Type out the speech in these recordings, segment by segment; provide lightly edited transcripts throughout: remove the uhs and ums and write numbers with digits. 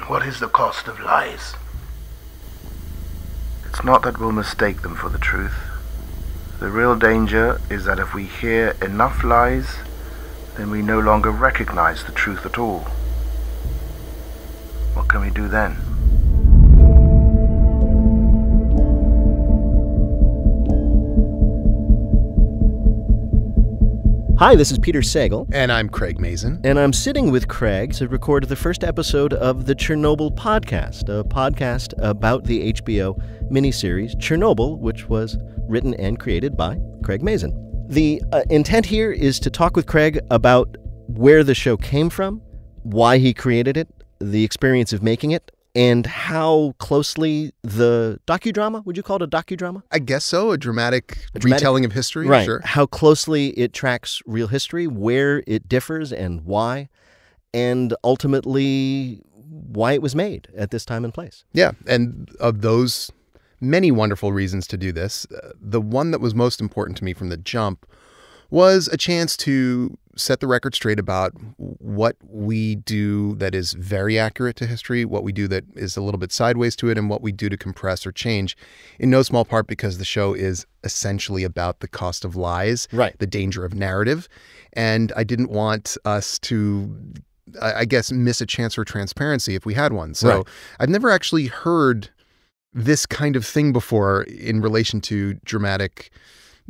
What is the cost of lies? It's not that we'll mistake them for the truth. The real danger is that if we hear enough lies, then we no longer recognize the truth at all. What can we do then? Hi, this is Peter Sagal. And I'm Craig Mazin. And I'm sitting with Craig to record the first episode of the Chernobyl podcast, a podcast about the HBO miniseries Chernobyl, which was written and created by Craig Mazin. The intent here is to talk with Craig about where the show came from, why he created it, the experience of making it, and how closely the docudrama, would you call it a docudrama? I guess so, a dramatic retelling of history. Right. Sure. How closely it tracks real history, where it differs and why, and ultimately why it was made at this time and place. Yeah, and of those many wonderful reasons to do this, the one that was most important to me from the jump was a chance to set the record straight about what we do that is very accurate to history, what we do that is a little bit sideways to it, and what we do to compress or change, in no small part because the show is essentially about the cost of lies, right, the danger of narrative. And I didn't want us to, I guess, miss a chance for transparency if we had one. So right. I've never actually heard this kind of thing before in relation to dramatic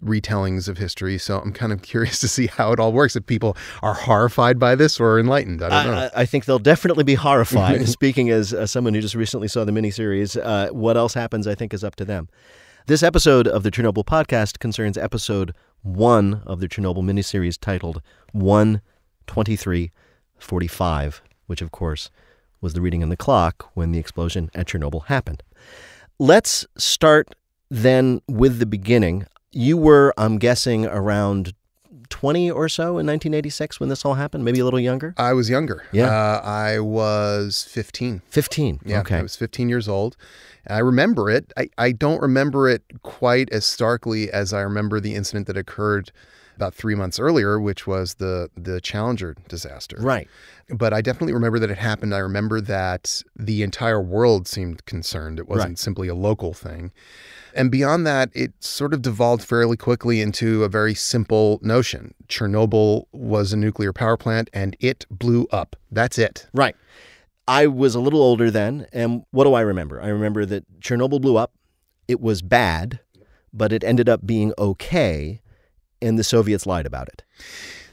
retellings of history. So I'm kind of curious to see how it all works, if people are horrified by this or enlightened. I don't know. I think they'll definitely be horrified. Speaking as someone who just recently saw the miniseries, what else happens, I think, is up to them. This episode of the Chernobyl podcast concerns episode 1 of the Chernobyl miniseries titled 1:23:45, which, of course, was the reading in the clock when the explosion at Chernobyl happened. Let's start then with the beginning. You were, I'm guessing, around 20 or so in 1986 when this all happened, maybe a little younger? I was younger. Yeah. I was 15. 15, yeah, okay. I was 15 years old. I remember it. I don't remember it quite as starkly as I remember the incident that occurred about 3 months earlier, which was the Challenger disaster. Right. But I definitely remember that it happened. I remember that the entire world seemed concerned. It wasn't simply a local thing. And beyond that, it sort of devolved fairly quickly into a very simple notion. Chernobyl was a nuclear power plant and it blew up. That's it. Right. I was a little older then. And what do I remember? I remember that Chernobyl blew up. It was bad, but it ended up being okay. And the Soviets lied about it.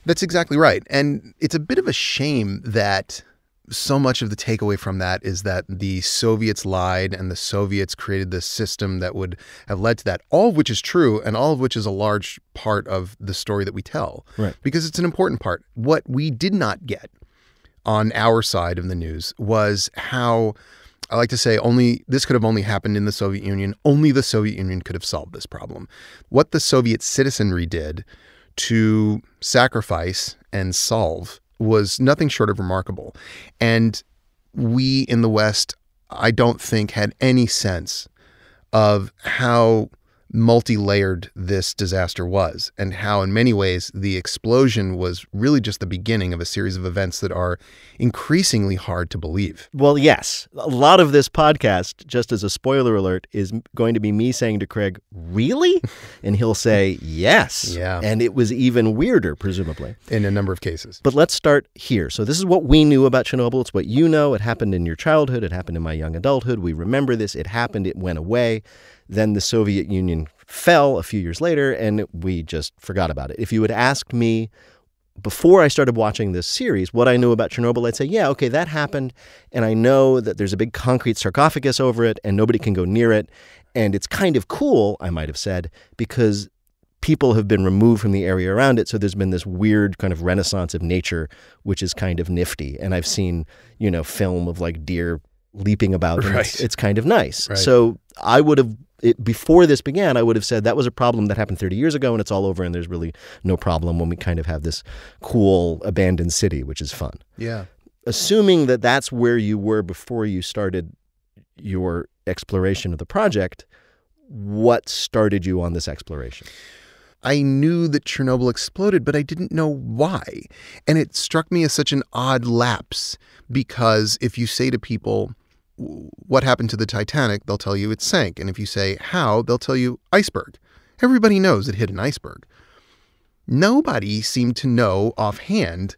That's exactly right. And it's a bit of a shame that so much of the takeaway from that is that the Soviets lied and the Soviets created this system that would have led to that, all of which is true and all of which is a large part of the story that we tell. Right. Because it's an important part. What we did not get on our side of the news was how, I like to say, this could have only happened in the Soviet Union. Only the Soviet Union could have solved this problem. What the Soviet citizenry did to sacrifice and solve was nothing short of remarkable. And we in the West, I don't think, had any sense of how multi-layered this disaster was and how in many ways the explosion was really just the beginning of a series of events that are increasingly hard to believe. Well, yes. A lot of this podcast, just as a spoiler alert, is going to be me saying to Craig, really? And he'll say, yes. Yeah. And it was even weirder, presumably. In a number of cases. But let's start here. So this is what we knew about Chernobyl. It's what you know. It happened in your childhood. It happened in my young adulthood. We remember this. It happened. It went away. Then the Soviet Union fell a few years later, and we just forgot about it. If you had asked me before I started watching this series what I knew about Chernobyl, I'd say, yeah, okay, that happened, and I know that there's a big concrete sarcophagus over it, and nobody can go near it, and it's kind of cool, I might have said, because people have been removed from the area around it, so there's been this weird kind of renaissance of nature, which is kind of nifty, and I've seen, film of like deer leaping about, and Right. it's kind of nice. Right. So I would have, before this began, I would have said that was a problem that happened 30 years ago and it's all over and there's really no problem when we kind of have this cool abandoned city, which is fun. Yeah. Assuming that that's where you were before you started your exploration of the project, what started you on this exploration? I knew that Chernobyl exploded, but I didn't know why. And it struck me as such an odd lapse, because if you say to people, what happened to the Titanic, they'll tell you it sank. And if you say how, they'll tell you iceberg. Everybody knows it hit an iceberg. Nobody seemed to know offhand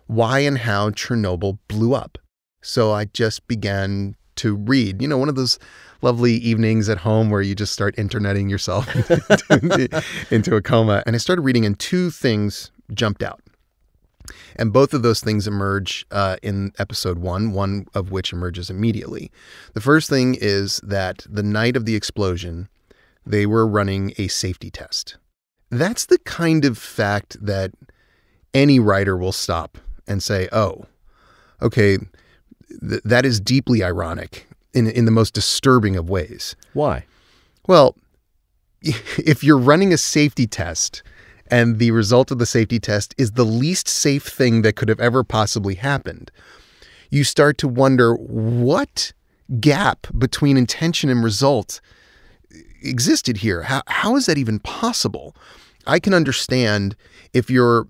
why and how Chernobyl blew up. So I just began to read, one of those lovely evenings at home where you just start interneting yourself into a coma. And I started reading, and two things jumped out. And both of those things emerge in episode one of which emerges immediately. The first thing is that the night of the explosion, they were running a safety test. That's the kind of fact that any writer will stop and say, oh, okay, that is deeply ironic in the most disturbing of ways. Why? Well, if you're running a safety test and the result of the safety test is the least safe thing that could have ever possibly happened, you start to wonder what gap between intention and result existed here. How is that even possible? I can understand if you're,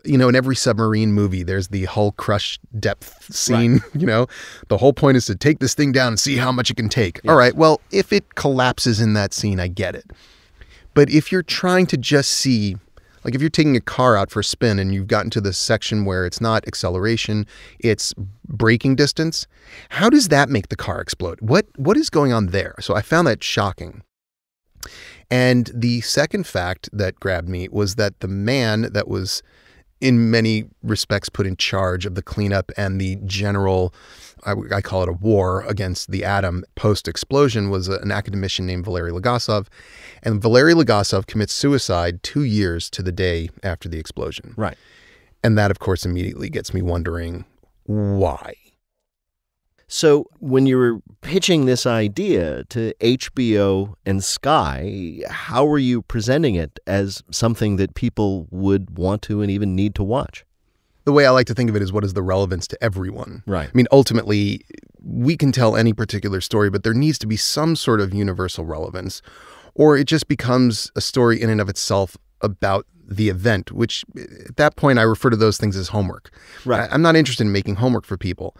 in every submarine movie, there's the hull crush depth scene, right. The whole point is to take this thing down and see how much it can take. Yeah. All right, well, if it collapses in that scene, I get it. But if you're trying to just see, like if you're taking a car out for a spin and you've gotten to this section where it's not acceleration, it's braking distance, how does that make the car explode? What is going on there? So I found that shocking. And the second fact that grabbed me was that the man that was in many respects put in charge of the cleanup and the general, I call it a war against the atom post-explosion, was an academician named Valery Legasov. And Valery Legasov commits suicide 2 years to the day after the explosion. Right. And that, of course, immediately gets me wondering why. So when you were pitching this idea to HBO and Sky, how were you presenting it as something that people would want to and even need to watch? The way I like to think of it is, what is the relevance to everyone? Right. I mean, ultimately, we can tell any particular story, but there needs to be some sort of universal relevance, or it just becomes a story in and of itself about the event, which at that point I refer to those things as homework. Right. I'm not interested in making homework for people.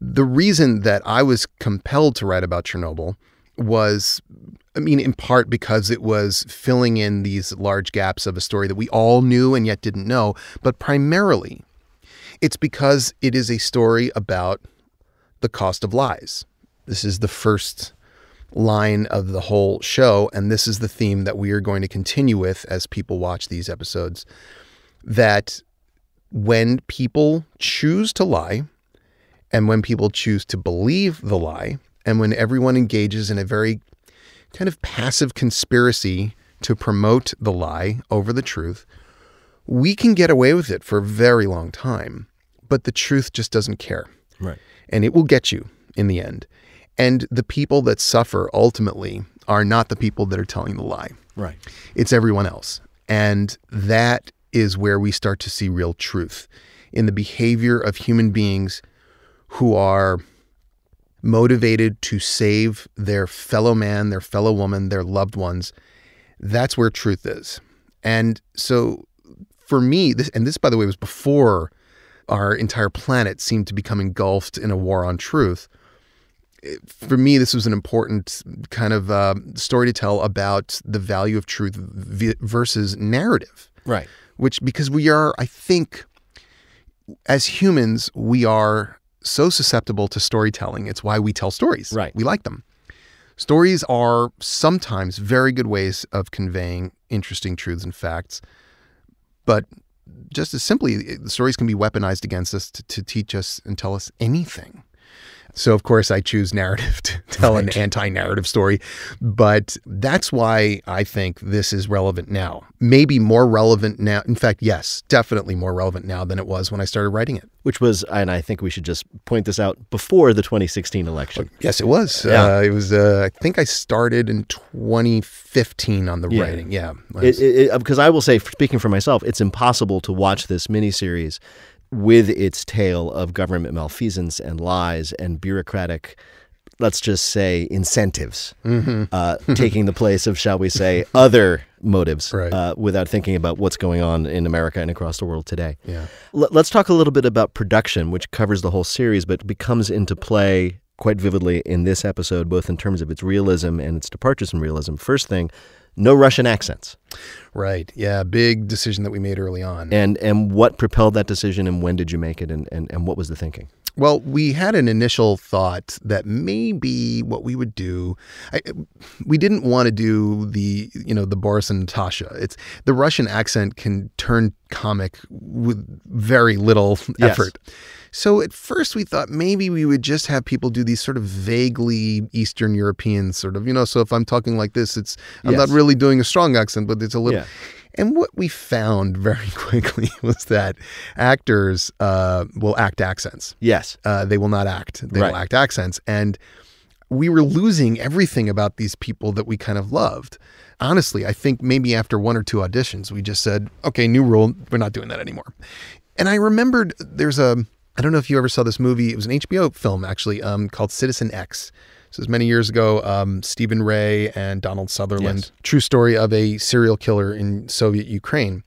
The reason that I was compelled to write about Chernobyl was, in part because it was filling in these large gaps of a story that we all knew and yet didn't know, but primarily it's because it is a story about the cost of lies. This is the first line of the whole show, and this is the theme that we are going to continue with as people watch these episodes, that when people choose to lie, and when people choose to believe the lie, and when everyone engages in a very kind of passive conspiracy to promote the lie over the truth, we can get away with it for a very long time. But the truth just doesn't care. Right. And it will get you in the end. And the people that suffer ultimately are not the people that are telling the lie. Right. It's everyone else. And that is where we start to see real truth in the behavior of human beings who are motivated to save their fellow man, their fellow woman, their loved ones. That's where truth is. And so for me, this, by the way, was before our entire planet seemed to become engulfed in a war on truth. For me, this was an important kind of story to tell about the value of truth versus narrative. Right. Because we are, I think, as humans, we are so susceptible to storytelling. It's why we tell stories. Right. We like them. Stories are sometimes very good ways of conveying interesting truths and facts, but just as simply, the stories can be weaponized against us to teach us and tell us anything. So, of course, I choose narrative to tell an anti-narrative story, but that's why I think this is relevant now. Maybe more relevant now. In fact, yes, definitely more relevant now than it was when I started writing it. Which was, and I think we should just point this out, before the 2016 election. Yes, it was. Yeah. It was, I think I started in 2015 on the writing. Yeah. Because I will say, speaking for myself, it's impossible to watch this miniseries with its tale of government malfeasance and lies and bureaucratic let's just say, incentives, taking the place of, shall we say, other motives, without thinking about what's going on in America and across the world today. Yeah. Let's talk a little bit about production, which covers the whole series, but becomes into play quite vividly in this episode, both in terms of its realism and its departures from realism. First thing, no Russian accents. Right. Yeah. Big decision that we made early on. And what propelled that decision, and when did you make it, and what was the thinking? Well, we had an initial thought that maybe what we would do, we didn't want to do the Boris and Natasha. The Russian accent can turn comic with very little effort. So at first we thought maybe we would just have people do these sort of vaguely Eastern European sort of, so if I'm talking like this, I'm not really doing a strong accent, but it's a little. Yeah. And what we found very quickly was that actors will act accents. Yes. They will not act. They will act accents. And we were losing everything about these people that we kind of loved. Honestly, I think maybe after one or two auditions, we just said, okay, new rule, we're not doing that anymore. And I remembered I don't know if you ever saw this movie. It was an HBO film, actually, called Citizen X. This was many years ago. Stephen Ray and Donald Sutherland. Yes. True story of a serial killer in Soviet Ukraine.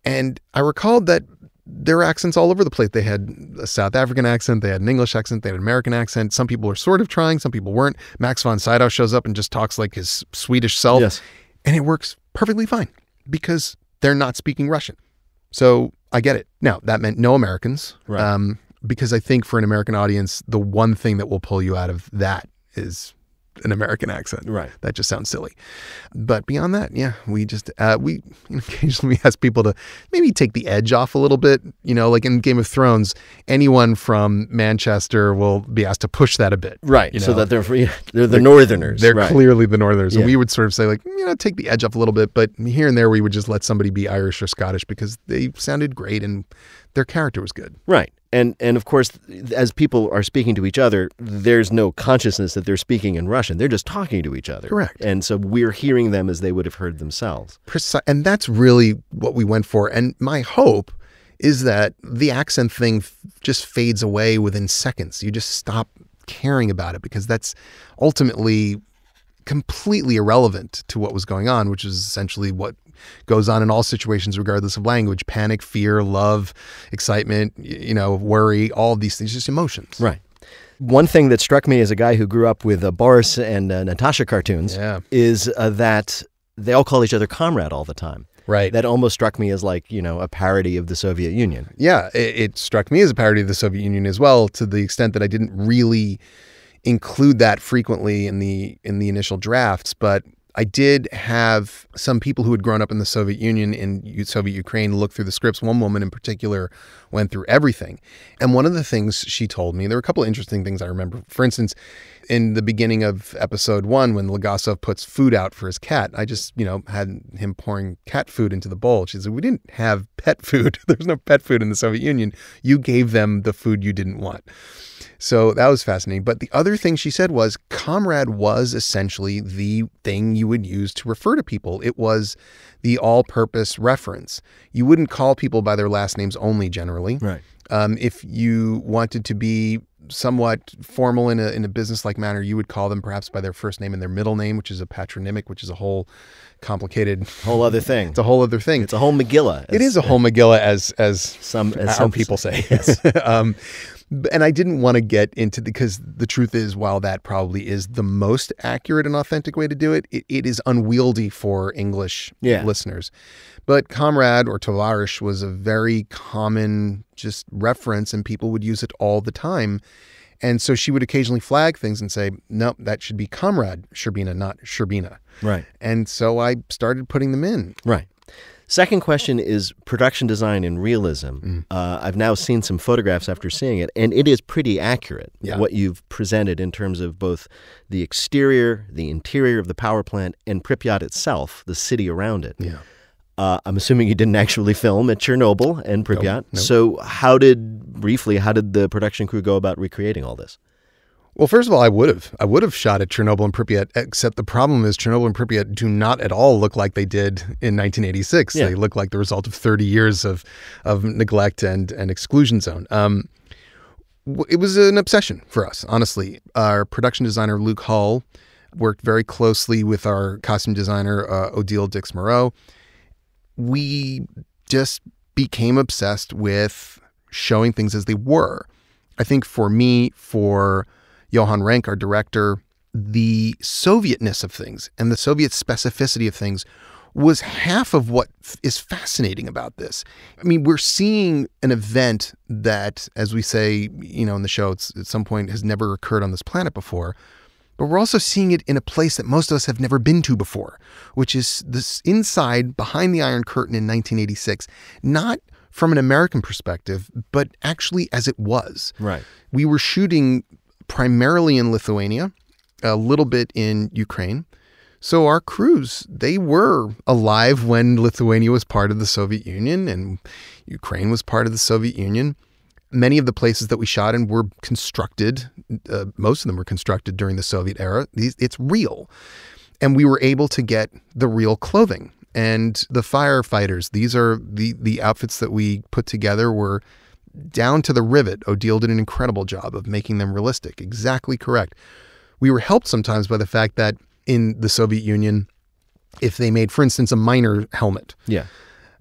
And I recalled that there were accents all over the place. They had a South African accent. They had an English accent. They had an American accent. Some people were sort of trying. Some people weren't. Max von Sydow shows up and just talks like his Swedish self. Yes. And it works perfectly fine because they're not speaking Russian. So I get it. Now, that meant no Americans. Right. Because I think for an American audience, the one thing that will pull you out of that is an American accent. Right. That just sounds silly. But beyond that, yeah, we just, we occasionally ask people to maybe take the edge off a little bit. Like in Game of Thrones, anyone from Manchester will be asked to push that a bit. Right. So that they're the Northerners. They're clearly the Northerners. Yeah. And we would sort of say, like, take the edge off a little bit. But here and there, we would just let somebody be Irish or Scottish because they sounded great and their character was good. Right. And of course, as people are speaking to each other, there's no consciousness that they're speaking in Russian. They're just talking to each other. Correct. And so we're hearing them as they would have heard themselves. And that's really what we went for. And my hope is that the accent thing just fades away within seconds. You just stop caring about it because that's ultimately completely irrelevant to what was going on, which is essentially what goes on in all situations, regardless of language: panic, fear, love, excitement, worry, all of these things, just emotions. Right. One thing that struck me as a guy who grew up with Boris and Natasha cartoons is that they all call each other comrade all the time. Right. That almost struck me as like, a parody of the Soviet Union. Yeah, it struck me as a parody of the Soviet Union as well, to the extent that I didn't really include that frequently in the initial drafts, but I did have some people who had grown up in the Soviet Union in Soviet Ukraine look through the scripts. One woman in particular went through everything. And one of the things she told me, there were a couple of interesting things I remember. For instance, in the beginning of episode 1, when Legasov puts food out for his cat, I just, had him pouring cat food into the bowl. She said, we didn't have pet food. There's no pet food in the Soviet Union. You gave them the food you didn't want. So that was fascinating. But the other thing she said was comrade was essentially the thing you would use to refer to people. It was the all-purpose reference. You wouldn't call people by their last names only generally. Right. If you wanted to be somewhat formal in a business-like manner, you would call them perhaps by their first name and their middle name, which is a patronymic, which is a whole complicated whole other thing. It's a whole other thing. It's a whole Megillah. It is a whole Megillah, as some people say. Yes. And I didn't want to get into because the truth is, while that probably is the most accurate and authentic way to do it, it is unwieldy for English listeners. But comrade or tovarish was a very common just reference, and people would use it all the time. And so she would occasionally flag things and say, no, that should be comrade Sherbina, not Sherbina. Right. And so I started putting them in. Right. Second question is production design and realism. I've now seen some photographs after seeing it, and it is pretty accurate, what you've presented in terms of both the exterior, the interior of the power plant, and Pripyat itself, the city around it. Yeah. I'm assuming you didn't actually film at Chernobyl and Pripyat. Nope. So how did the production crew go about recreating all this? Well, first of all, I would have shot at Chernobyl and Pripyat, except the problem is Chernobyl and Pripyat do not at all look like they did in 1986. Yeah. They look like the result of 30 years of neglect and exclusion zone. It was an obsession for us, honestly. Our production designer, Luke Hull, worked very closely with our costume designer, Odile Dix-Moreau. We just became obsessed with showing things as they were. I think for me, for Johan Renck, our director, the Sovietness of things and the Soviet specificity of things was half of what is fascinating about this. I mean, we're seeing an event that, as we say, in the show, it's, at some point has never occurred on this planet before, but we're also seeing it in a place that most of us have never been to before, which is this inside, behind the Iron Curtain in 1986, not from an American perspective, but actually as it was. Right. We were shooting primarily in Lithuania, a little bit in Ukraine. So our crews, they were alive when Lithuania was part of the Soviet Union and Ukraine was part of the Soviet Union. Many of the places that we shot in were constructed, most of them were constructed during the Soviet era. It's real. And we were able to get the real clothing. And the firefighters, these are the outfits that we put together were down to the rivet. Odile did an incredible job of making them realistic. Exactly correct. We were helped sometimes by the fact that in the Soviet Union, if they made, for instance, a miner helmet. Yeah.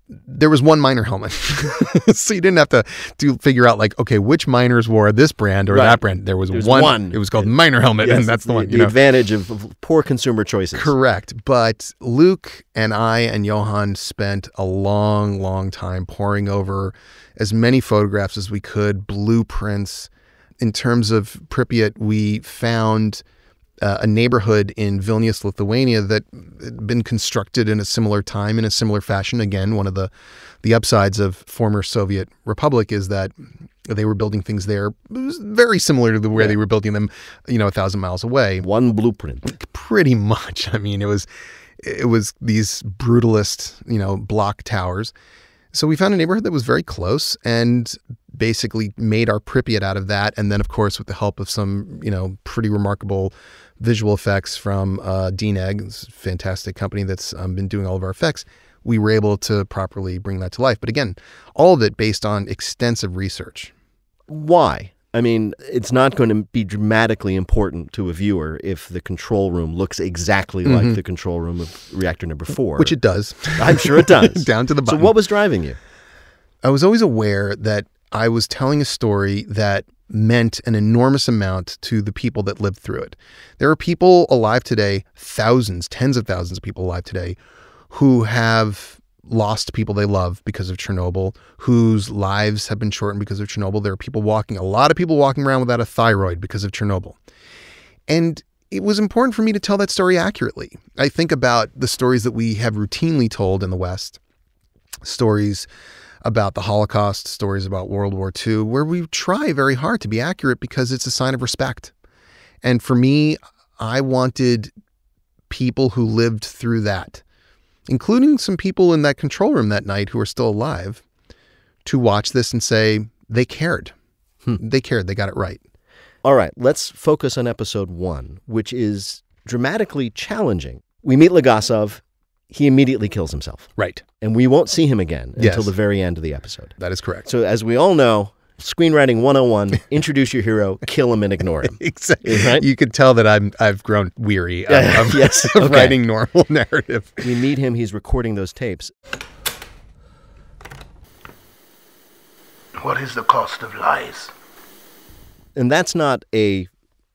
There was one miner helmet. So you didn't have to figure out like, okay, which miners wore this brand or that brand. There was one. It was called miner helmet, and that's the one. The advantage of poor consumer choices. Correct. But Luke and I and Johan spent a long, long time poring over as many photographs as we could, blueprints. In terms of Pripyat, we found a neighborhood in Vilnius, Lithuania that had been constructed in a similar time, in a similar fashion. Again, one of the upsides of former Soviet Republic is that they were building things there. It was very similar to the way they were building them, 1,000 miles away. One blueprint. Pretty much. I mean, it was these brutalist, block towers. So we found a neighborhood that was very close and basically made our Pripyat out of that. And then, of course, with the help of some, pretty remarkable visual effects from DNEG, this fantastic company that's been doing all of our effects, we were able to properly bring that to life. But again, all of it based on extensive research. Why? I mean, it's not going to be dramatically important to a viewer if the control room looks exactly like the control room of reactor number 4. Which it does. I'm sure it does. Down to the button. So what was driving you? I was always aware that I was telling a story that meant an enormous amount to the people that lived through it. There are people alive today, thousands, tens of thousands of people alive today, who have lost people they love because of Chernobyl, whose lives have been shortened because of Chernobyl. There are a lot of people walking around without a thyroid because of Chernobyl. And it was important for me to tell that story accurately. I think about the stories that we have routinely told in the West, stories about the Holocaust, stories about World War II, where we try very hard to be accurate because it's a sign of respect. And for me, I wanted people who lived through that, including some people in that control room that night who are still alive, to watch this and say, they cared. They cared. They got it right. All right, let's focus on episode 1, which is dramatically challenging. We meet Legasov. He immediately kills himself. Right. And we won't see him again until the very end of the episode. That is correct. So as we all know, screenwriting 101, introduce your hero, kill him and ignore him. Exactly. Right? You could tell that I've grown weary of Yes. of writing normal narrative. We meet him. He's recording those tapes. What is the cost of lies? And that's not a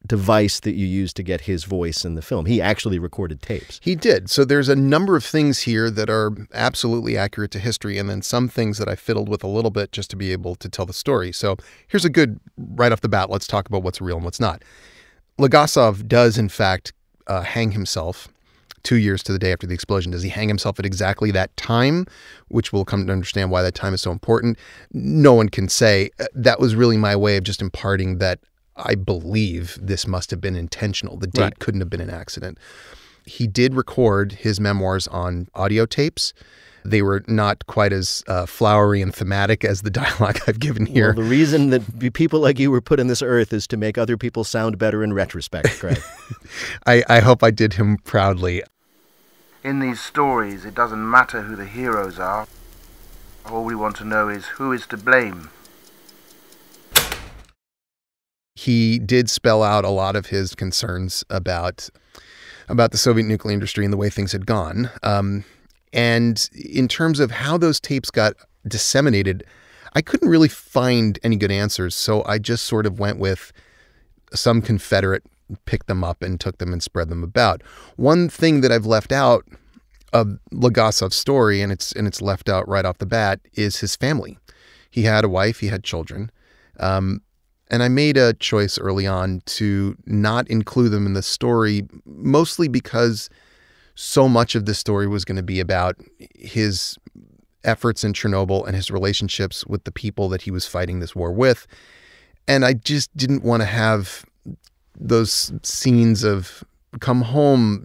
device that you use to get his voice in the film. He actually recorded tapes. He did. So there's a number of things here that are absolutely accurate to history, and then some things that I fiddled with a little bit just to be able to tell the story. So here's a good, right off the bat, let's talk about what's real and what's not. Legasov does, in fact, hang himself 2 years to the day after the explosion. Does he hang himself at exactly that time, which we'll come to understand why that time is so important? No one can say. That was really my way of just imparting that I believe this must have been intentional. The date couldn't have been an accident. He did record his memoirs on audio tapes. They were not quite as flowery and thematic as the dialogue I've given here. Well, the reason that people like you were put on this earth is to make other people sound better in retrospect, Craig. I hope I did him proudly. In these stories, it doesn't matter who the heroes are. All we want to know is who is to blame. he did spell out a lot of his concerns about the Soviet nuclear industry and the way things had gone. And in terms of how those tapes got disseminated, I couldn't really find any good answers. So I just sort of went with some Confederate picked them up and took them and spread them about. One thing that I've left out of Legasov's story, and it's left out right off the bat, is his family. He had a wife, he had children. And I made a choice early on to not include them in the story, mostly because so much of this story was going to be about his efforts in Chernobyl and his relationships with the people that he was fighting this war with. And I just didn't want to have those scenes of come home,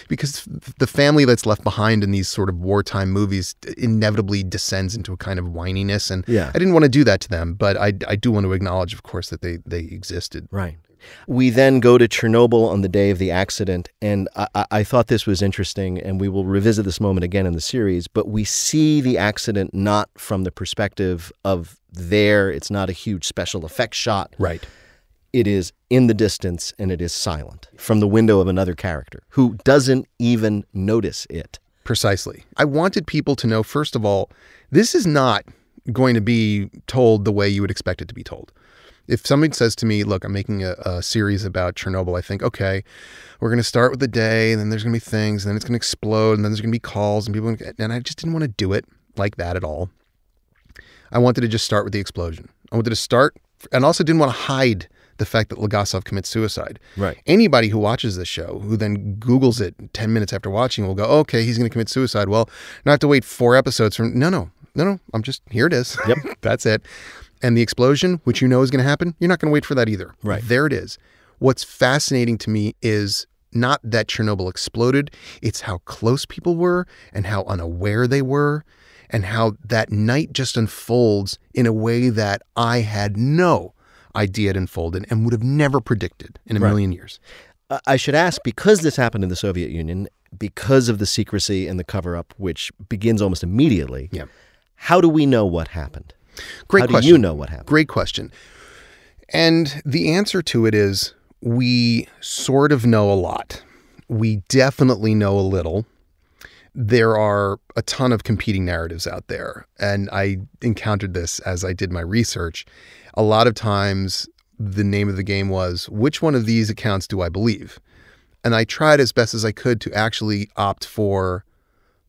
because the family that's left behind in these sort of wartime movies inevitably descends into a kind of whininess. And I didn't want to do that to them, but I do want to acknowledge, of course, that they existed. Right. We then go to Chernobyl on the day of the accident, and I thought this was interesting, and we will revisit this moment again in the series, but we see the accident not from the perspective of it's not a huge special effects shot. Right. It is in the distance, and it is silent from the window of another character who doesn't even notice it. Precisely. I wanted people to know, first of all, this is not going to be told the way you would expect it to be told. If somebody says to me, look, I'm making a series about Chernobyl, I think, okay, we're going to start with the day, and then there's going to be things, and then it's going to explode, and then there's going to be calls, and and I just didn't want to do it like that at all. I wanted to just start with the explosion. I wanted to start, and also didn't want to hide the fact that Legasov commits suicide. Right. Anybody who watches this show, who then Googles it 10 minutes after watching, will go, oh, okay, he's going to commit suicide. Well, not to wait 4 episodes from, no, I'm just, here it is. Yep. That's it. And the explosion, which you know is going to happen, you're not going to wait for that either. Right. There it is. What's fascinating to me is not that Chernobyl exploded, it's how close people were and how unaware they were and how that night just unfolds in a way that I had no idea it unfolded and would have never predicted in a million years. I should ask, because this happened in the Soviet Union, because of the secrecy and the cover-up, which begins almost immediately, how do we know what happened? Great question. How do you know what happened? Great question. And the answer to it is we sort of know a lot. We definitely know a little. There are a ton of competing narratives out there. And I encountered this as I did my research. A lot of times the name of the game was, which one of these accounts do I believe? And I tried as best as I could to actually opt for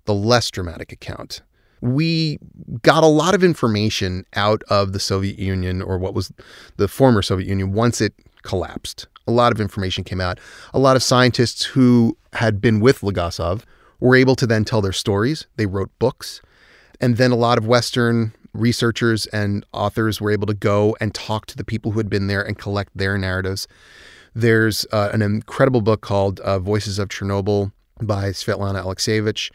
the less dramatic account. We got a lot of information out of the Soviet Union, or what was the former Soviet Union, once it collapsed. A lot of information came out. A lot of scientists who had been with Legasov were able to then tell their stories. They wrote books. And then a lot of Western researchers and authors were able to go and talk to the people who had been there and collect their narratives. There's an incredible book called Voices of Chernobyl by Svetlana Alexievich,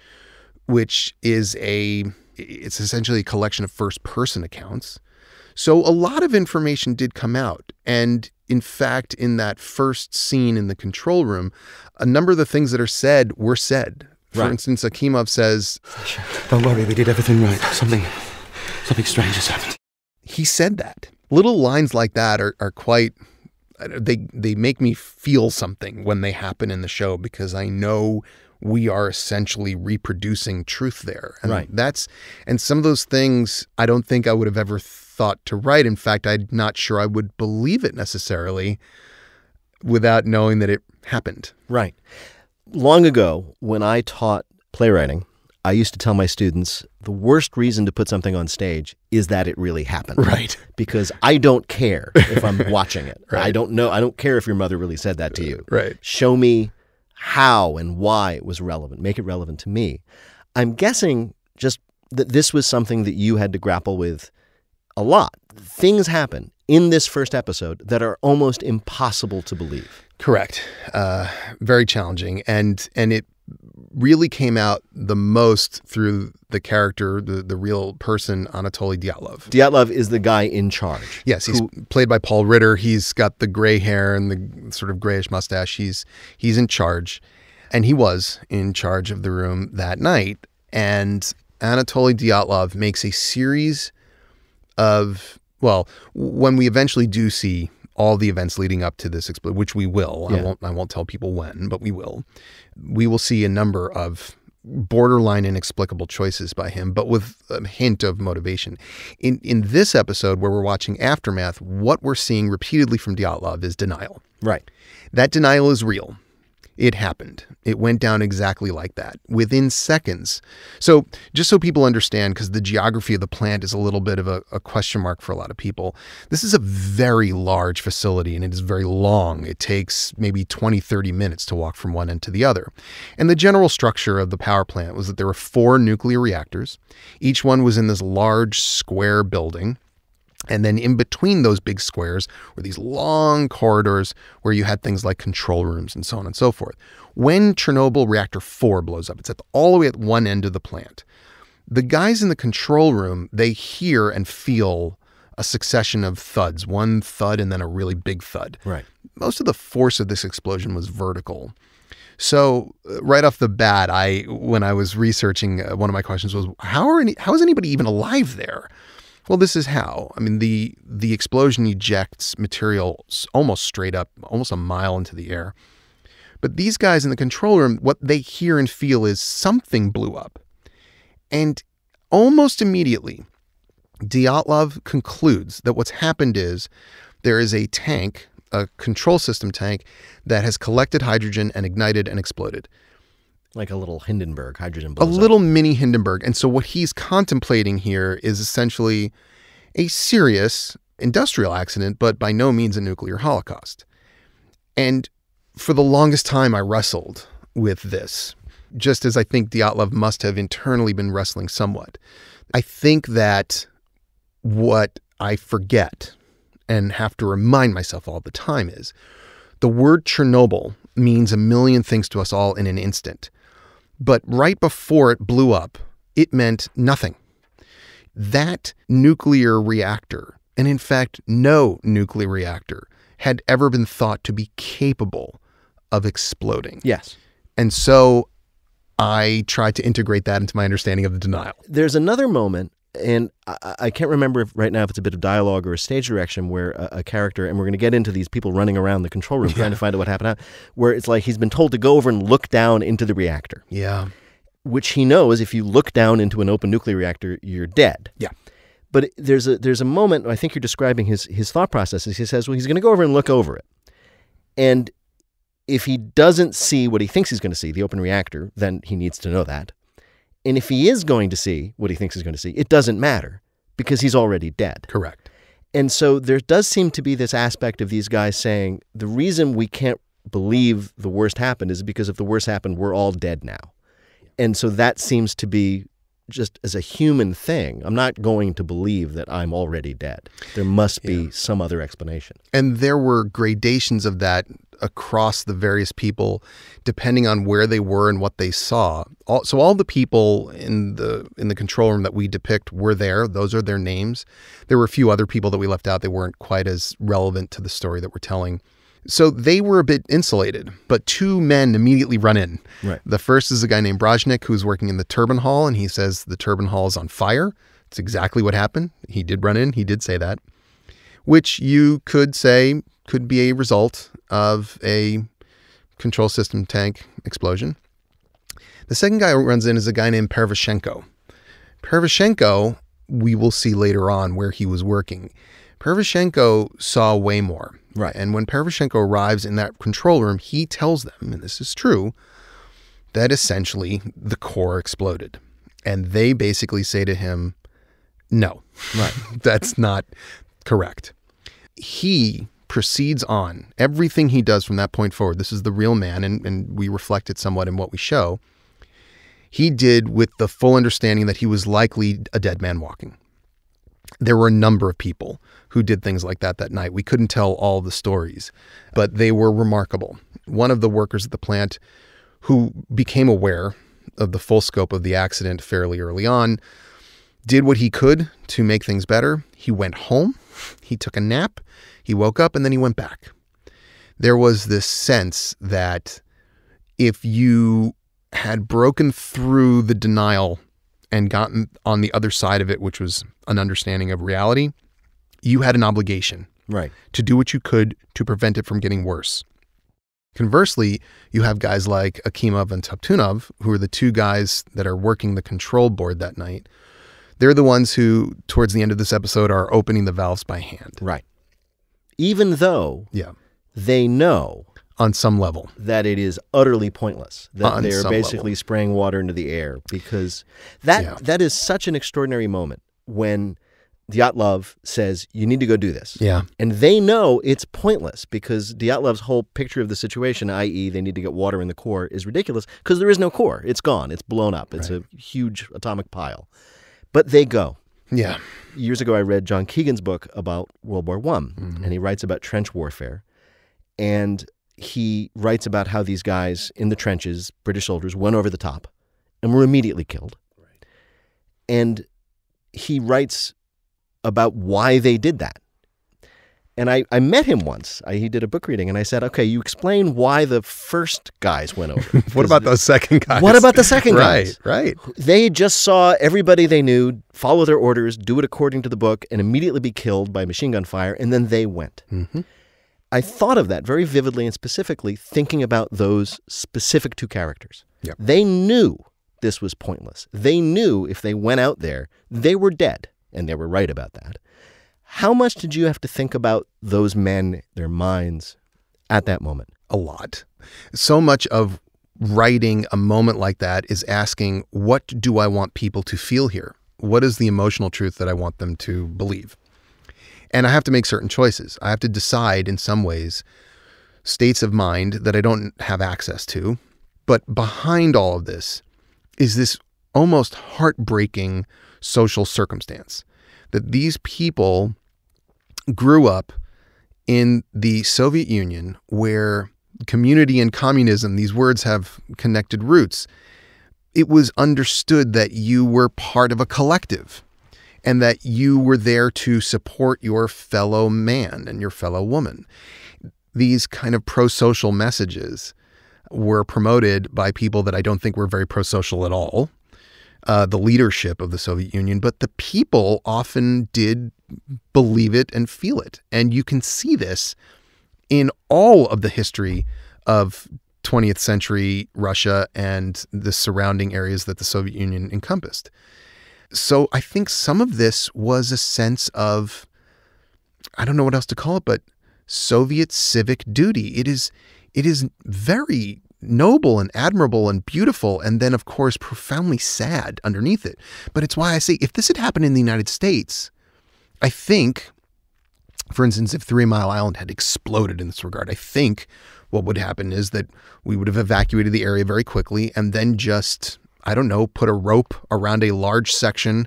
which is it's essentially a collection of first-person accounts. So a lot of information did come out. And in fact, in that first scene in the control room, a number of the things that are said were said. For instance, Akimov says, "Don't worry, we did everything right. Something strange has happened." He said that. Little lines like that are quite, they make me feel something when they happen in the show, because I know we are essentially reproducing truth there. And and some of those things I don't think I would have ever thought to write. In fact, I'm not sure I would believe it necessarily without knowing that it happened. Right. Long ago, when I taught playwriting, I used to tell my students the worst reason to put something on stage is that it really happened. Right. Because I don't care if I'm watching it. Right. I don't care if your mother really said that to you. Right. Show me how and why it was relevant. Make it relevant to me. I'm guessing just that this was something that you had to grapple with a lot. Things happen in this first episode that are almost impossible to believe. Correct. Very challenging. And it really came out the most through the character, the real person, Anatoly Dyatlov. Dyatlov is the guy in charge. Yes, he's played by Paul Ritter. He's got the gray hair and the sort of grayish mustache. He's in charge. And he was in charge of the room that night. And Anatoly Dyatlov makes a series of, well, when we eventually do see all the events leading up to this explosion, which we will. Yeah. I won't tell people when, but we will. We will see a number of borderline inexplicable choices by him, but with a hint of motivation. In this episode where we're watching Aftermath, what we're seeing repeatedly from Dyatlov is denial. Right. That denial is real. It happened. It went down exactly like that within seconds. So just so people understand, because the geography of the plant is a little bit of a question mark for a lot of people, this is a very large facility and it is very long. It takes maybe 20, 30 minutes to walk from one end to the other. And the general structure of the power plant was that there were 4 nuclear reactors. Each one was in this large square building. And then in between those big squares were these long corridors where you had things like control rooms and so on and so forth. When Chernobyl reactor 4 blows up, it's all the way at one end of the plant. The guys in the control room, they hear and feel a succession of thuds, one thud and then a really big thud. Right. Most of the force of this explosion was vertical. So right off the bat, when I was researching, one of my questions was, how is anybody even alive there? Well, this is how. I mean, the explosion ejects material almost straight up, almost a mile into the air. But these guys in the control room, what they hear and feel is something blew up. And almost immediately, Dyatlov concludes that what's happened is there is a tank, a control system tank, that has collected hydrogen and ignited and exploded. Like a little Hindenburg, hydrogen A blows up. little mini Hindenburg. And so what he's contemplating here is essentially a serious industrial accident, but by no means a nuclear holocaust. And for the longest time, I wrestled with this, just as I think Dyatlov must have internally been wrestling somewhat. I think that what I forget and have to remind myself all the time is the word Chernobyl means a million things to us all in an instant. But right before it blew up, it meant nothing. That nuclear reactor, and in fact, no nuclear reactor, had ever been thought to be capable of exploding. Yes. And so I tried to integrate that into my understanding of the denial. There's another moment, and I can't remember right now if it's a bit of dialogue or a stage direction where a character, and we're going to get into these people running around the control room trying to find out what happened, where it's like he's been told to go over and look down into the reactor. Yeah. Which he knows if you look down into an open nuclear reactor, you're dead. Yeah. But there's a moment, I think you're describing his thought processes. He says, well, he's going to go over and look over it. And if he doesn't see what he thinks he's going to see, the open reactor, then he needs to know that. And if he is going to see what he thinks he's going to see, it doesn't matter because he's already dead. Correct. And so there does seem to be this aspect of these guys saying the reason we can't believe the worst happened is because if the worst happened, we're all dead now. And so that seems to be just as a human thing. I'm not going to believe that I'm already dead. There must be some other explanation. And there were gradations of that across the various people, depending on where they were and what they saw. So all the people in the control room that we depict were there. Those are their names. There were a few other people that we left out. They weren't quite as relevant to the story that we're telling. So they were a bit insulated, but 2 men immediately run in. Right. The first is a guy named Brajnik who's working in the turbine hall, and he says the turbine hall is on fire. It's exactly what happened. He did run in. He did say that, which you could say could be a result of a control system tank explosion. The second guy who runs in is a guy named Pervashenko. Pervashenko, we will see later on where he was working. Pervashenko saw way more. Right. And when Pervashenko arrives in that control room, he tells them, and this is true, that essentially the core exploded. And they basically say to him, no, Right. that's not correct. He proceeds on. Everything he does from that point forward, this is the real man, and we reflect it somewhat in what we show, he did with the full understanding that he was likely a dead man walking. There were a number of people who did things like that night. We couldn't tell all the stories, but they were remarkable. One of the workers at the plant who became aware of the full scope of the accident fairly early on did what he could to make things better. He went home, he took a nap, he woke up, and then he went back. There was this sense that if you had broken through the denial and gotten on the other side of it, which was an understanding of reality, you had an obligation Right. to do what you could to prevent it from getting worse. Conversely, you have guys like Akimov and Toptunov, who are the two guys that are working the control board that night. They're the ones who, towards the end of this episode, are opening the valves by hand. Right. Even though Yeah. they know On some level. that it is utterly pointless, that On they're some basically level. spraying water into the air, because that is such an extraordinary moment when Dyatlov says, you need to go do this. Yeah. And they know it's pointless because Dyatlov's whole picture of the situation, i.e. they need to get water in the core, is ridiculous because there is no core. It's gone. It's blown up. It's a huge atomic pile. But they go. Yeah. Years ago, I read John Keegan's book about World War I, and he writes about trench warfare. And he writes about how these guys in the trenches, British soldiers, went over the top and were immediately killed. Right. And he writes about why they did that. And I met him once. He did a book reading, and I said, okay, you explain why the first guys went over. What about those second guys? What about the second guys? Right. They just saw everybody they knew follow their orders, do it according to the book, and immediately be killed by machine gun fire, and then they went. Mm-hmm. I thought of that very vividly and specifically, thinking about those specific two characters. Yep. They knew this was pointless. They knew if they went out there, they were dead, and they were right about that. How much did you have to think about those men, their minds, at that moment? A lot. So much of writing a moment like that is asking, what do I want people to feel here? What is the emotional truth that I want them to believe? And I have to make certain choices. I have to decide in some ways states of mind that I don't have access to. But behind all of this is this almost heartbreaking social circumstance that these people grew up in the Soviet Union, where community and communism, these words have connected roots. It was understood that you were part of a collective and that you were there to support your fellow man and your fellow woman. These kind of pro-social messages were promoted by people that I don't think were very pro-social at all, the leadership of the Soviet Union, but the people often did believe it and feel it. And you can see this in all of the history of 20th century Russia and the surrounding areas that the Soviet Union encompassed. So I think some of this was a sense of, I don't know what else to call it, but Soviet civic duty. It is very noble and admirable and beautiful, and then, of course, profoundly sad underneath it. But it's why I say, if this had happened in the United States, I think, for instance, if 3 Mile Island had exploded in this regard, I think what would happen is that we would have evacuated the area very quickly and then just, I don't know, put a rope around a large section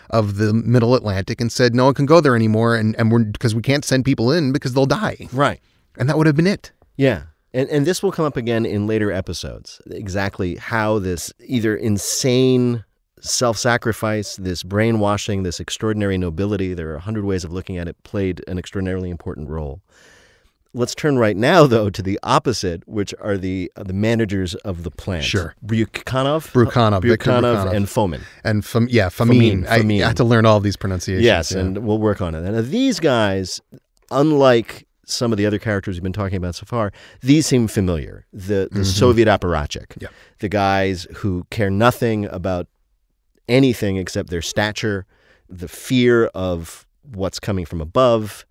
of the middle Atlantic and said, no one can go there anymore, and we're, because we can't send people in because they'll die. Right. And that would have been it. Yeah. And this will come up again in later episodes, exactly how this either insane self-sacrifice, this brainwashing, this extraordinary nobility, there are 100 ways of looking at it, played an extraordinarily important role. Let's turn right now, though, to the opposite, which are the managers of the plant. Sure. Brukhanov, Viktor Brukhanov. and Fomin. And Fomin. I had to learn all of these pronunciations. Yes, yeah. and we'll work on it. And these guys, unlike some of the other characters we've been talking about so far, these seem familiar. The Soviet apparatchik, Yep. the guys who care nothing about anything except their stature, the fear of what's coming from above,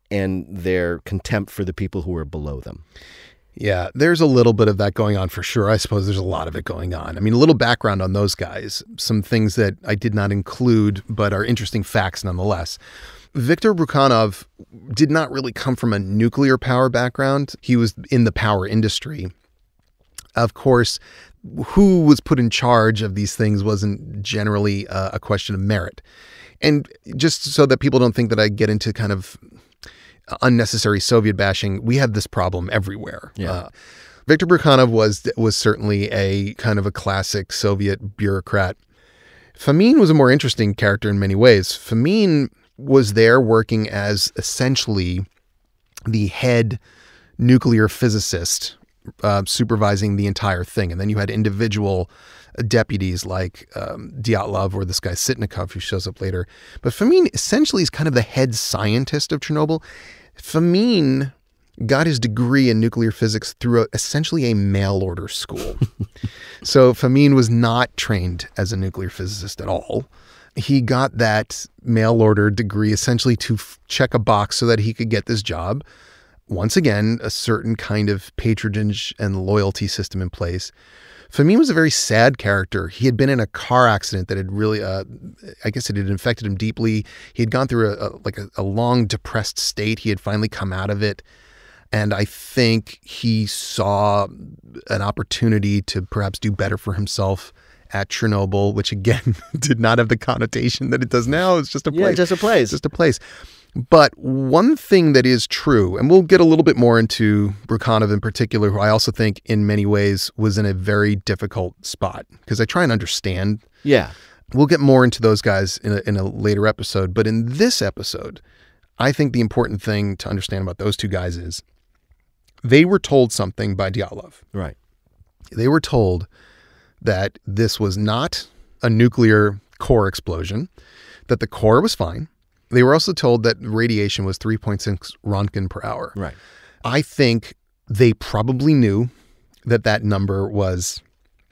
and their contempt for the people who are below them. Yeah, there's a little bit of that going on for sure. I suppose there's a lot of it going on. I mean, a little background on those guys, some things that I did not include but are interesting facts nonetheless. Viktor Brukhanov did not really come from a nuclear power background. He was in the power industry. Of course, who was put in charge of these things wasn't generally a question of merit. And just so that people don't think that I get into kind of unnecessary Soviet bashing, we have this problem everywhere. Yeah. Viktor Brukhanov was certainly a kind of a classic Soviet bureaucrat. Fomin was a more interesting character in many ways. Fomin was there working as essentially the head nuclear physicist, supervising the entire thing. And then you had individual deputies like Dyatlov or this guy Sitnikov, who shows up later. But Fomin essentially is kind of the head scientist of Chernobyl. Famine got his degree in nuclear physics through essentially a mail order school. So Famine was not trained as a nuclear physicist at all. He got that mail order degree essentially to check a box so that he could get this job. Once again, a certain kind of patronage and loyalty system in place. Famine was a very sad character. He had been in a car accident that had really, I guess it had infected him deeply. He had gone through a long depressed state. He had finally come out of it. And I think he saw an opportunity to perhaps do better for himself at Chernobyl, which again did not have the connotation that it does now. It's just a place. Yeah, just a place. It's just a place. But one thing that is true, and we'll get a little bit more into Brukhanov in particular, who I also think in many ways was in a very difficult spot, because I try and understand. Yeah. We'll get more into those guys in a later episode. But in this episode, I think the important thing to understand about those two guys is they were told something by Dyatlov. Right. They were told that this was not a nuclear core explosion, that the core was fine. They were also told that radiation was 3.6 Roentgen per hour. Right. I think they probably knew that that number was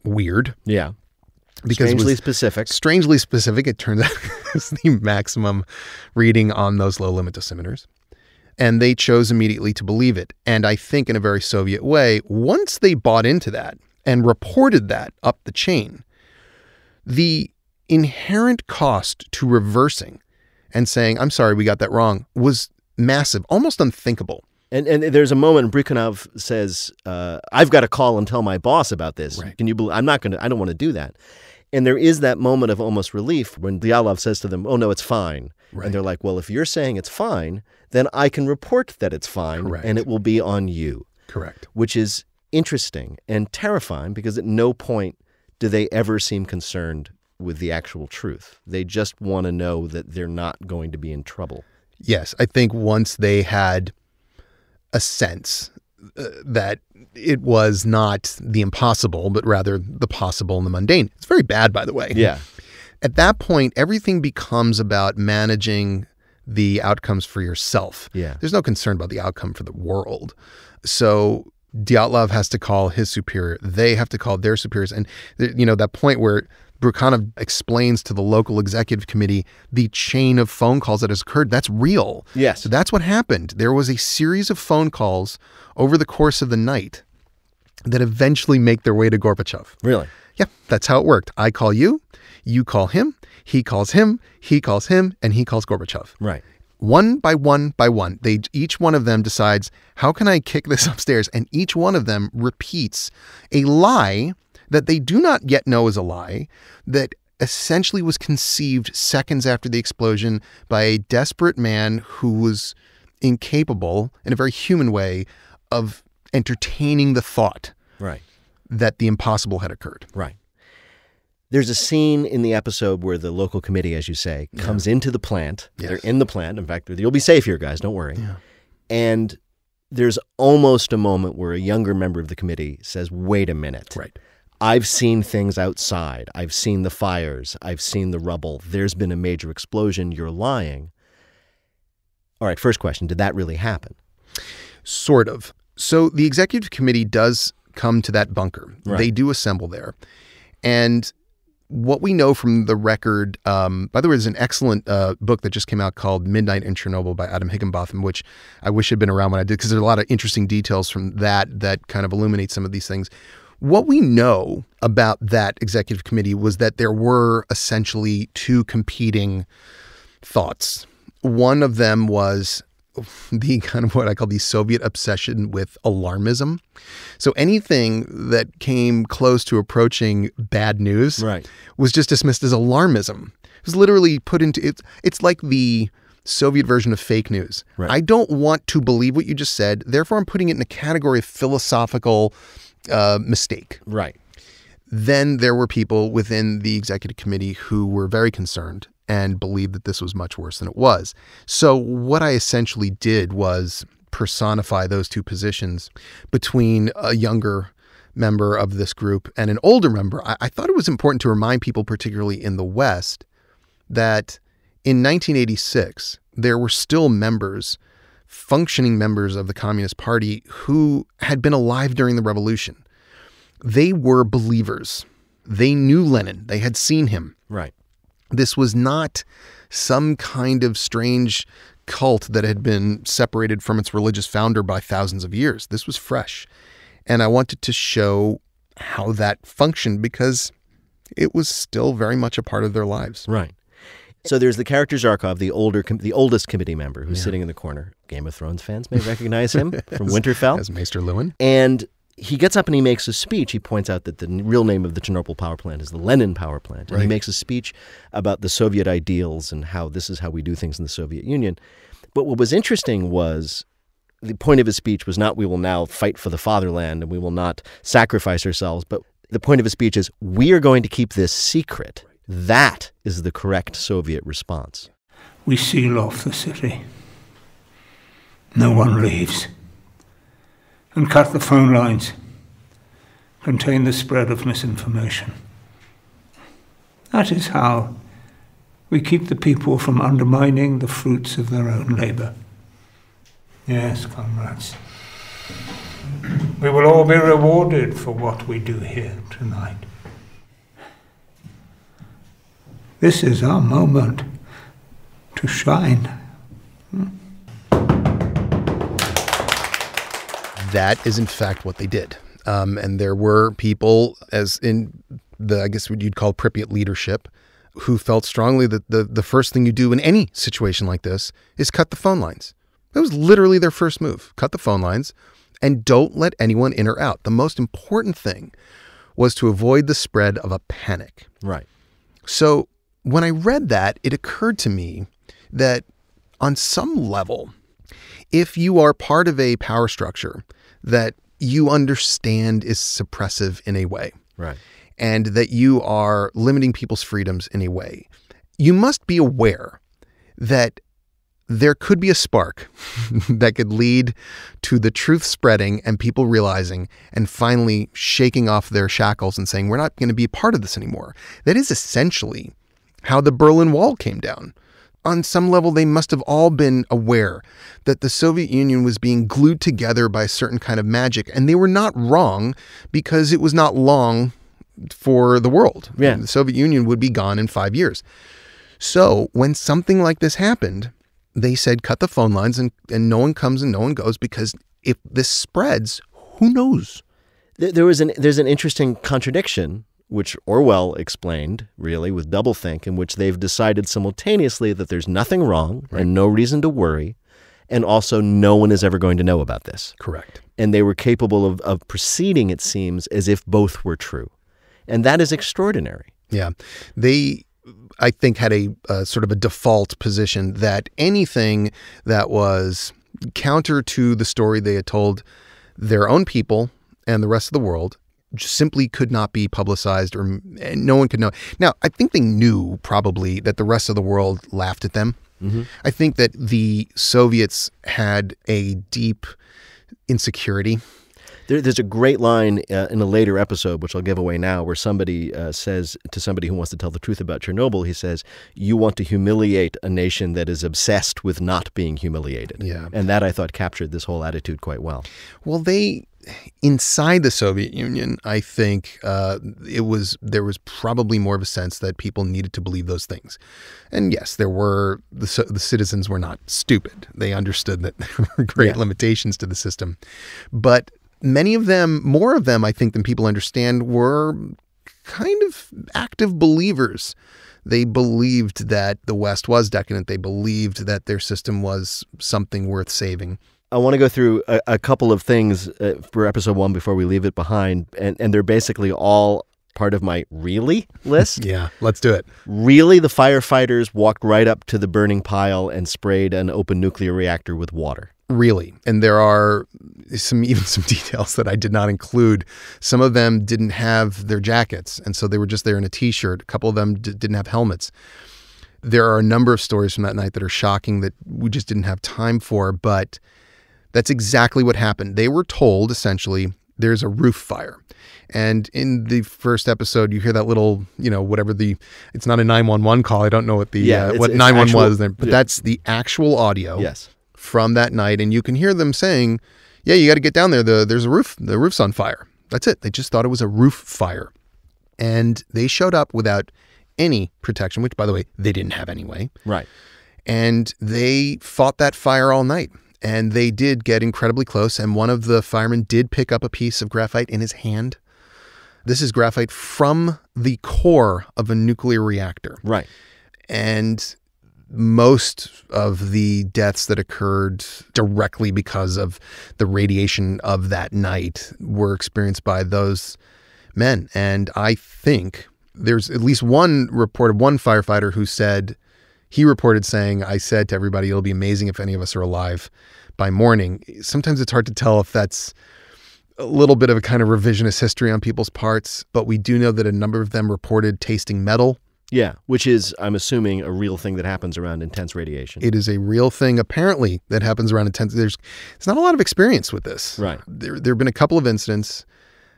weird. Yeah. Because strangely it was specific. Strangely specific. It turns out it's the maximum reading on those low limit dosimeters. And they chose immediately to believe it. And I think in a very Soviet way, once they bought into that and reported that up the chain, the inherent cost to reversing and saying, I'm sorry, we got that wrong, was massive, almost unthinkable. And there's a moment Brukhanov says, I've got to call and tell my boss about this. Right. Can you believe? I don't want to do that. And there is that moment of almost relief when Dyatlov says to them, oh, no, it's fine. Right. And they're like, well, if you're saying it's fine, then I can report that it's fine. Correct. And it will be on you. Correct. Which is interesting and terrifying because at no point do they ever seem concerned with the actual truth. They just want to know that they're not going to be in trouble. Yes, I think once they had a sense that it was not the impossible, but rather the possible and the mundane. It's very bad, by the way. Yeah. At that point, everything becomes about managing the outcomes for yourself. Yeah. There's no concern about the outcome for the world. So Dyatlov has to call his superior. They have to call their superiors. And, you know, that point where Brukhanov explains to the local executive committee the chain of phone calls that has occurred, that's real. Yes. So that's what happened. There was a series of phone calls over the course of the night that eventually make their way to Gorbachev. Really? Yeah, that's how it worked. I call you, you call him, he calls him, he calls him, and he calls Gorbachev. Right. One by one by one, each one of them decides, how can I kick this upstairs? And each one of them repeats a lie that they do not yet know is a lie, that essentially was conceived seconds after the explosion by a desperate man who was incapable, in a very human way, of entertaining the thought Right. that the impossible had occurred. Right. There's a scene in the episode where the local committee, as you say, comes into the plant. Yes. They're in the plant. In fact, you'll be safe here, guys. Don't worry. Yeah. And there's almost a moment where a younger member of the committee says, wait a minute. Right. I've seen things outside. I've seen the fires. I've seen the rubble. There's been a major explosion. You're lying. All right, first question. Did that really happen? Sort of. So the executive committee does come to that bunker. Right. They do assemble there. And what we know from the record, by the way, there's an excellent book that just came out called Midnight in Chernobyl by Adam Higginbotham, which I wish had been around when I did, because there's a lot of interesting details from that kind of illuminate some of these things. What we know about that executive committee was that there were essentially two competing thoughts. One of them was the kind of what I call the Soviet obsession with alarmism. So anything that came close to approaching bad news was just dismissed as alarmism. It was literally put into it. It's like the Soviet version of fake news. Right. I don't want to believe what you just said. Therefore, I'm putting it in a category of philosophical mistake. Right. Then there were people within the executive committee who were very concerned and believed that this was much worse than it was. So what I essentially did was personify those two positions between a younger member of this group and an older member. I thought it was important to remind people, particularly in the West, that in 1986, there were still members functioning members of the Communist Party who had been alive during the revolution. They were believers. They knew Lenin. They had seen him. Right. This was not some kind of strange cult that had been separated from its religious founder by thousands of years. This was fresh. And I wanted to show how that functioned because it was still very much a part of their lives. Right. So there's the character Zarkov, the oldest committee member who's sitting in the corner. Game of Thrones fans may recognize him from Winterfell. As Maester Lewin. And he gets up and he makes a speech. He points out that the real name of the Chernobyl power plant is the Lenin power plant. And he makes a speech about the Soviet ideals and how this is how we do things in the Soviet Union. But what was interesting was the point of his speech was not we will now fight for the fatherland and we will not sacrifice ourselves. But the point of his speech is we are going to keep this secret. That is the correct Soviet response. We seal off the city. No one leaves. And cut the phone lines. Contain the spread of misinformation. That is how we keep the people from undermining the fruits of their own labor. Yes, comrades. We will all be rewarded for what we do here tonight. This is our moment to shine. That is, in fact, what they did. And there were people, as in the, I guess what you'd call Pripyat leadership, who felt strongly that the first thing you do in any situation like this is cut the phone lines. That was literally their first move. Cut the phone lines and don't let anyone in or out. The most important thing was to avoid the spread of a panic. Right. So when I read that, it occurred to me that on some level, if you are part of a power structure that you understand is suppressive in a way, Right. and that you are limiting people's freedoms in a way, you must be aware that there could be a spark that could lead to the truth spreading and people realizing and finally shaking off their shackles and saying, we're not going to be a part of this anymore. That is essentially how the Berlin Wall came down. On some level, they must have all been aware that the Soviet Union was being glued together by a certain kind of magic. And they were not wrong because it was not long for the world. Yeah. The Soviet Union would be gone in 5 years. So when something like this happened, they said, cut the phone lines and no one comes and no one goes, because if this spreads, who knows? There's an interesting contradiction, which Orwell explained, really, with Doublethink, in which they've decided simultaneously that there's nothing wrong and no reason to worry, and also no one is ever going to know about this. Correct. And they were capable of proceeding, it seems, as if both were true. And that is extraordinary. Yeah. They, I think, had a sort of a default position that anything that was counter to the story they had told their own people and the rest of the world simply could not be publicized, or no one could know. Now, I think they knew probably that the rest of the world laughed at them. Mm-hmm. I think that the Soviets had a deep insecurity. There's a great line in a later episode, which I'll give away now, where somebody says to somebody who wants to tell the truth about Chernobyl, he says, you want to humiliate a nation that is obsessed with not being humiliated. Yeah. And that, I thought, captured this whole attitude quite well. Well, inside the Soviet Union, I think there was probably more of a sense that people needed to believe those things. And yes, the citizens were not stupid. They understood that there were great limitations to the system. But many of them, more of them, I think, than people understand, were kind of active believers. They believed that the West was decadent. They believed that their system was something worth saving. I want to go through a couple of things for episode 1 before we leave it behind, and they're basically all part of my really list. Yeah, let's do it. Really, the firefighters walked right up to the burning pile and sprayed an open nuclear reactor with water. Really. And there are even some details that I did not include. Some of them didn't have their jackets, and so they were just there in a T-shirt. A couple of them didn't have helmets. There are a number of stories from that night that are shocking that we just didn't have time for, but that's exactly what happened. They were told, essentially, there's a roof fire. And in the first episode, you hear that little, it's not a 911 call. I don't know what what 911 was there, but that's the actual audio. Yes. from that night, and you can hear them saying, yeah, you got to get down there. There's a roof. The roof's on fire. That's it. They just thought it was a roof fire. And they showed up without any protection, which, by the way, they didn't have anyway. Right. And they fought that fire all night. And they did get incredibly close. And one of the firemen did pick up a piece of graphite in his hand. This is graphite from the core of a nuclear reactor. Right. And most of the deaths that occurred directly because of the radiation of that night were experienced by those men. And I think there's at least one report of one firefighter who said, he reported saying, I said to everybody, it'll be amazing if any of us are alive by morning. Sometimes it's hard to tell if that's a little bit of a kind of revisionist history on people's parts, but we do know that a number of them reported tasting metal. Yeah, which is, I'm assuming, a real thing that happens around intense radiation. It is a real thing, apparently, that happens around intense. There's not a lot of experience with this. Right. There have been a couple of incidents.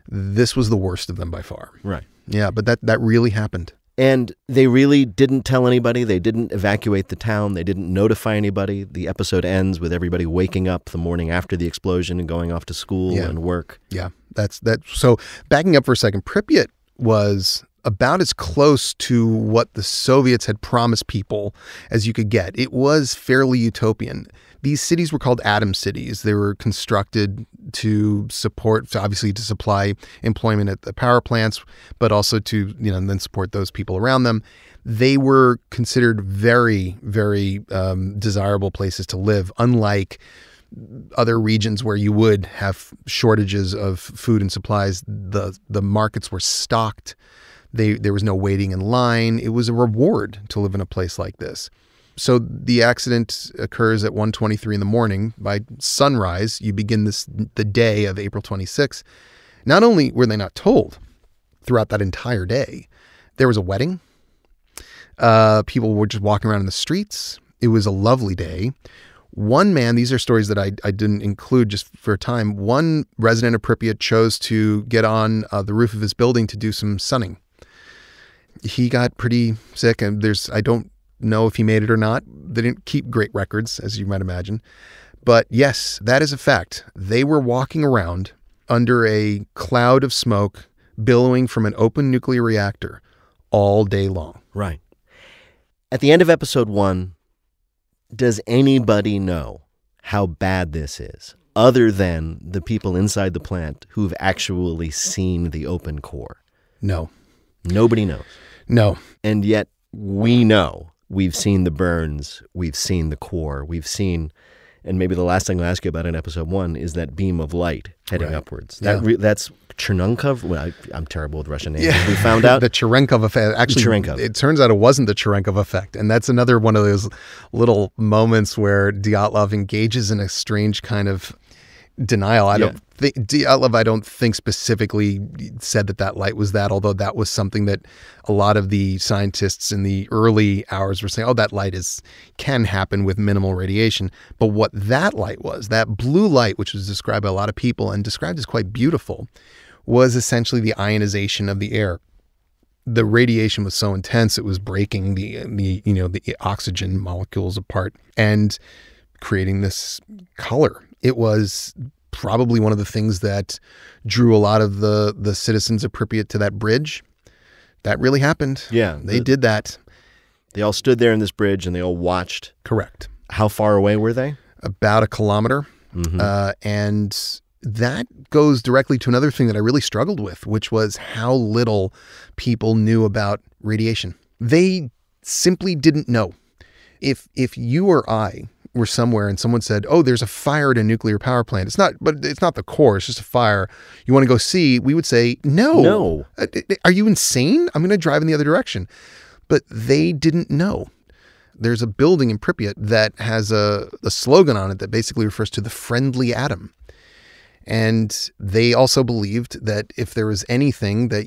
This was the worst of them by far. Right. Yeah, but that really happened. And they really didn't tell anybody. They didn't evacuate the town. They didn't notify anybody. The episode ends with everybody waking up the morning after the explosion and going off to school and work. Yeah, that's that. So backing up for a second, Pripyat was about as close to what the Soviets had promised people as you could get. It was fairly utopian. These cities were called atom cities. They were constructed to support, obviously to supply employment at the power plants, but also to, then support those people around them. They were considered very, very desirable places to live, unlike other regions where you would have shortages of food and supplies. The markets were stocked. There was no waiting in line. It was a reward to live in a place like this. So the accident occurs at 1:23 in the morning. By sunrise, you begin the day of April 26. Not only were they not told throughout that entire day, there was a wedding. People were just walking around in the streets. It was a lovely day. One man, these are stories that I didn't include just for a time. One resident of Pripyat chose to get on the roof of his building to do some sunning. He got pretty sick, and I don't know if he made it or not. They didn't keep great records, as you might imagine. But yes, that is a fact. They were walking around under a cloud of smoke billowing from an open nuclear reactor all day long. Right. At the end of episode 1, does anybody know how bad this is, other than the people inside the plant who've actually seen the open core? No. Nobody knows. No. And yet we know. We've seen the burns. We've seen the core. We've seen, and maybe the last thing I'll ask you about in episode 1 is that beam of light heading upwards. That's Cherenkov. Well, I'm terrible with Russian names. Yeah. We found out the Cherenkov effect. Actually, it turns out it wasn't the Cherenkov effect, and that's another one of those little moments where Dyatlov engages in a strange kind of denial. Dyatlov, I don't think specifically said that light was that, although that was something that a lot of the scientists in the early hours were saying, that light can happen with minimal radiation. But what that light was, that blue light, which was described by a lot of people and described as quite beautiful, was essentially the ionization of the air. The radiation was so intense, it was breaking the oxygen molecules apart and creating this color. It was probably one of the things that drew a lot of the citizens of Pripyat to that bridge. That really happened. Yeah. They did that. They all stood there in this bridge and they all watched. Correct. How far away were they? About 1 kilometer. Mm-hmm. And that goes directly to another thing that I really struggled with, which was how little people knew about radiation. They simply didn't know. If you or I were somewhere and someone said, there's a fire at a nuclear power plant. It's not the core. It's just a fire. You want to go see? We would say, no. Are you insane? I'm going to drive in the other direction. But they didn't know. There's a building in Pripyat that has a slogan on it that basically refers to the friendly atom. And they also believed that if there was anything that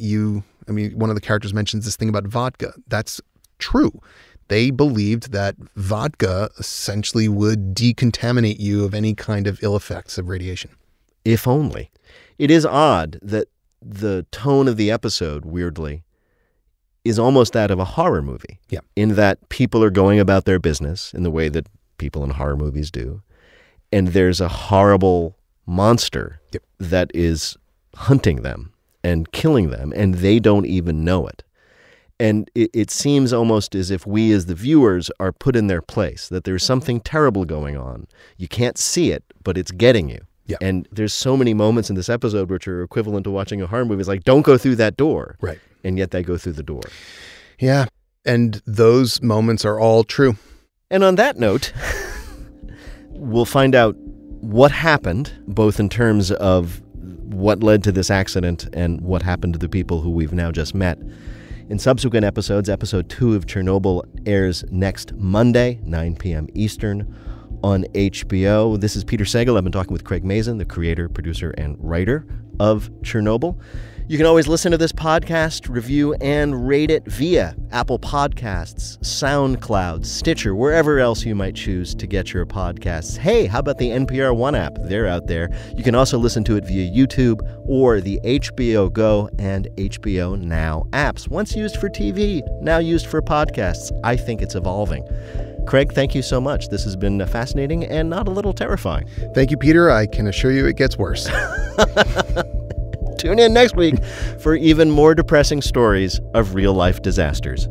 one of the characters mentions this thing about vodka. That's true. They believed that vodka essentially would decontaminate you of any kind of ill effects of radiation. If only. It is odd that the tone of the episode, weirdly, is almost that of a horror movie. Yeah. In that people are going about their business in the way that people in horror movies do. and there's a horrible monster Yep. that is hunting them and killing them, and they don't even know it. And it seems almost as if we as the viewers are put in their place, that there's something terrible going on. You can't see it, but it's getting you. Yeah. And there's so many moments in this episode which are equivalent to watching a horror movie. It's like, don't go through that door. Right. And yet they go through the door. Yeah. And those moments are all true. And on that note, we'll find out what happened, both in terms of what led to this accident and what happened to the people who we've now just met. In subsequent episodes, episode 2 of Chernobyl airs next Monday, 9 p.m. Eastern on HBO. This is Peter Sagal. I've been talking with Craig Mazin, the creator, producer, and writer of Chernobyl. You can always listen to this podcast, review, and rate it via Apple Podcasts, SoundCloud, Stitcher, wherever else you might choose to get your podcasts. Hey, how about the NPR One app? They're out there. You can also listen to it via YouTube or the HBO Go and HBO Now apps. Once used for TV, now used for podcasts. I think it's evolving. Craig, thank you so much. This has been fascinating and not a little terrifying. Thank you, Peter. I can assure you it gets worse. Tune in next week for even more depressing stories of real-life disasters.